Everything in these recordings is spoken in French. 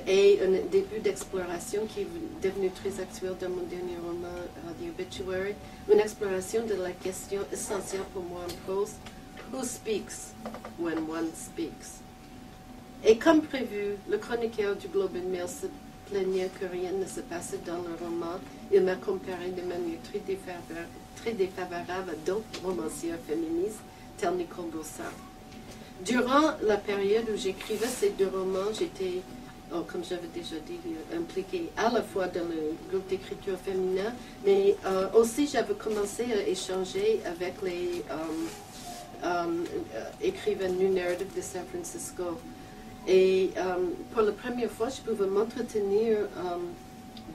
et un début d'exploration qui est devenu très actuel dans mon dernier roman, The Obituary, une exploration de la question essentielle pour moi en prose, who speaks when one speaks. Et comme prévu, le chroniqueur du Globe and Mail se plaignait que rien ne se passait dans le roman. Il m'a comparé de manière très défavorable à d'autres romancières féministes, telles Nicole Brossard. Durant la période où j'écrivais ces deux romans, j'étais, comme j'avais déjà dit, impliquée à la fois dans le groupe d'écriture féminin, mais aussi j'avais commencé à échanger avec les écrivains New Narrative de San Francisco. Et pour la première fois, je pouvais m'entretenir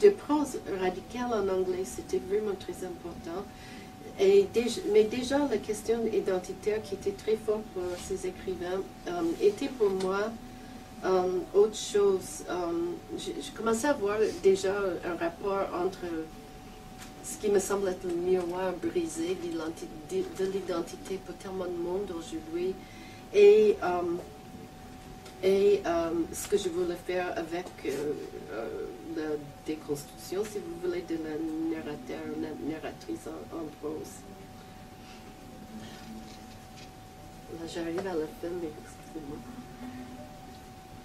de prose radicale en anglais. C'était vraiment très important. Mais déjà, la question identitaire qui était très forte pour ces écrivains était pour moi autre chose. Je commençais à voir déjà un rapport entre ce qui me semble être le miroir brisé de l'identité pour tellement de monde aujourd'hui et ce que je voulais faire avec la déconstruction, si vous voulez, de la narrateur ou la narratrice en prose. Là, j'arrive à la fin, mais excusez-moi.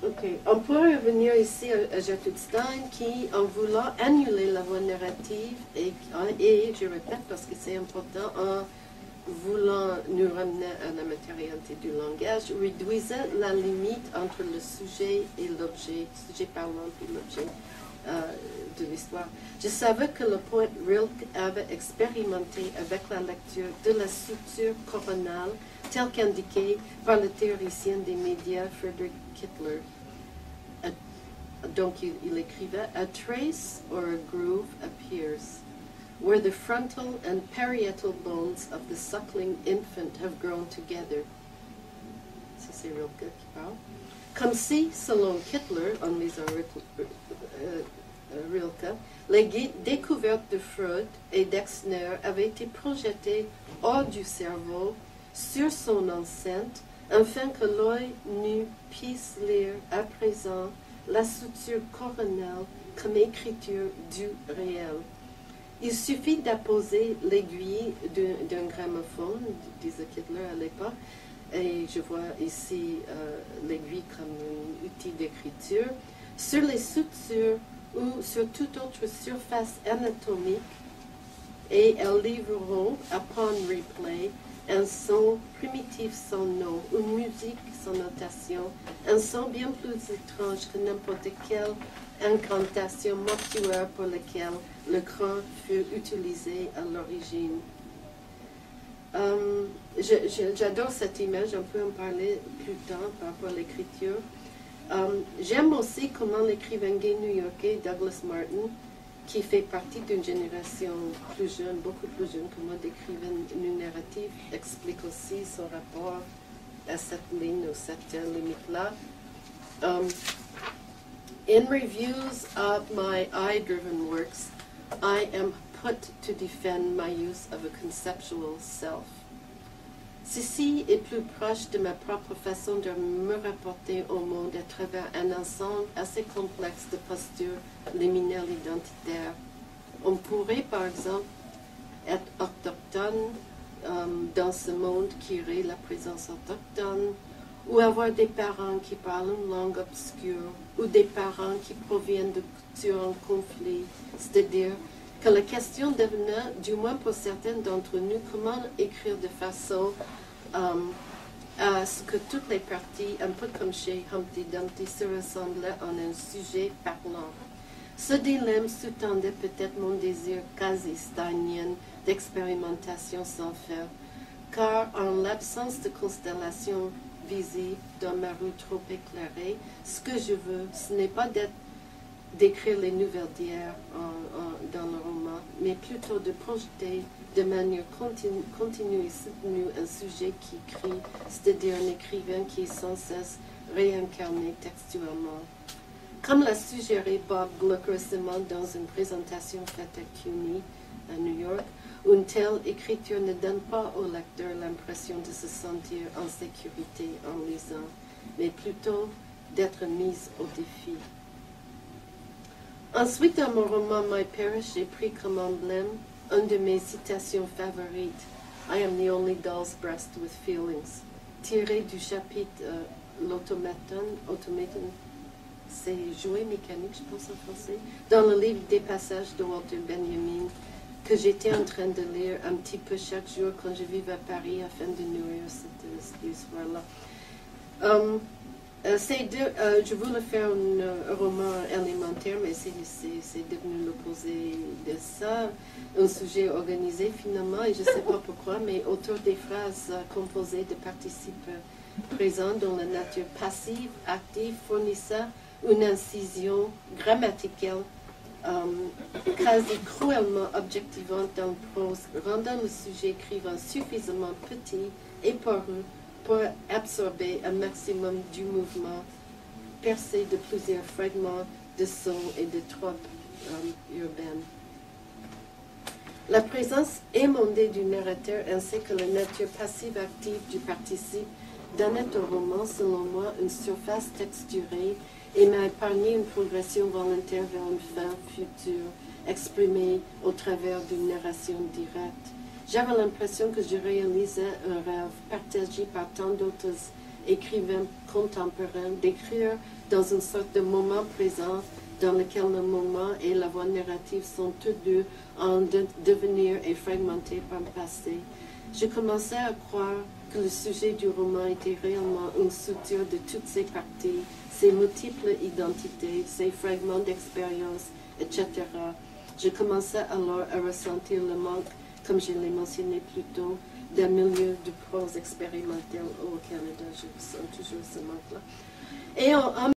Ok, on pourrait revenir ici à Gertrude Stein qui, en voulant annuler la voie narrative, et je répète parce que c'est important, en voulant nous ramener à la matérialité du langage, réduisait la limite entre le sujet et l'objet, sujet parlant et l'objet de l'histoire. Je savais que le poète Rilke avait expérimenté avec la lecture de la structure coronale telle qu'indiquée par le théoricien des médias Frederick Kittler. Donc il écrivait « A trace or a groove appears, where the frontal and parietal bones of the suckling infant have grown together. » Ça, c'est Rilke qui parle. Comme si, selon Kittler, en lisant Rilke, les découvertes de Freud et d'Exner avaient été projetées hors du cerveau, sur son enceinte, afin que l'œil nu puisse lire à présent la structure coronale comme écriture du réel. Il suffit d'apposer l'aiguille d'un gramophone, disait Kittler à l'époque, et je vois ici l'aiguille comme un outil d'écriture, sur les structures ou sur toute autre surface anatomique, et elles livreront, upon replay, un son primitif sans nom, une musique sans notation, un son bien plus étrange que n'importe quelle incantation mortuaire pour laquelle le cran fut utilisé à l'origine. J'adore cette image, on peut en parler plus tard par rapport à l'écriture. J'aime aussi comment l'écrivain gay new-yorkais Douglas Martin, qui fait partie d'une génération plus jeune, beaucoup plus jeune que moi, d'écrivains narratifs, explique aussi son rapport à cette ligne ou cette limite-là. In reviews of my I-driven works, I am put to defend my use of a conceptual self. Ceci est plus proche de ma propre façon de me rapporter au monde à travers un ensemble assez complexe de postures liminaires identitaires. On pourrait, par exemple, être autochtone dans ce monde qui aurait la présence autochtone, ou avoir des parents qui parlent une langue obscure, ou des parents qui proviennent de cultures en conflit, c'est-à-dire que la question devenait, du moins pour certains d'entre nous, comment écrire de façon à ce que toutes les parties, un peu comme chez Humpty Dumpty, se ressemblaient en un sujet parlant. Ce dilemme sous-tendait peut-être mon désir quasi steinien d'expérimentation sans fin, car en l'absence de constellation visible dans ma rue trop éclairée, ce que je veux, ce n'est pas d'écrire les nouvelles d'hier dans le roman, mais plutôt de projeter de manière continue et soutenue un sujet qui crie, c'est-à-dire un écrivain qui est sans cesse réincarné textuellement. Comme l'a suggéré Bob Gluck récemment dans une présentation faite à CUNY, à New York, une telle écriture ne donne pas au lecteur l'impression de se sentir en sécurité en lisant, mais plutôt d'être mise au défi. Ensuite, dans mon roman My Parish, j'ai pris comme emblème une de mes citations favorites, I am the only doll's breast with feelings, tiré du chapitre L'automaton, c'est jouet mécanique, je pense en français, dans le livre des passages de Walter Benjamin, que j'étais en train de lire un petit peu chaque jour quand je vivais à Paris afin de nourrir cette histoire-là. Je voulais faire un roman élémentaire, mais c'est devenu l'opposé de ça, un sujet organisé finalement, et je ne sais pas pourquoi, mais autour des phrases composées de participes présents dont la nature passive, active, fournissait une incision grammaticale quasi cruellement objectivante dans le prose, rendant le sujet écrivain suffisamment petit et poreux pour absorber un maximum du mouvement, percé de plusieurs fragments de sons et de tropes urbaines. La présence émondée du narrateur ainsi que la nature passive-active du participe donnait au roman, selon moi, une surface texturée et m'a épargné une progression volontaire vers une fin future, exprimée au travers d'une narration directe. J'avais l'impression que je réalisais un rêve partagé par tant d'autres écrivains contemporains, d'écrire dans une sorte de moment présent dans lequel le moment et la voix narrative sont tous deux en devenir et fragmentés par le passé. Je commençais à croire que le sujet du roman était réellement une suture de toutes ses parties, ses multiples identités, ses fragments d'expérience, etc. Je commençais alors à ressentir le manque, comme je l'ai mentionné plus tôt, d'un milieu de prose expérimentale au Canada. Je ressens toujours ce manque-là. Et en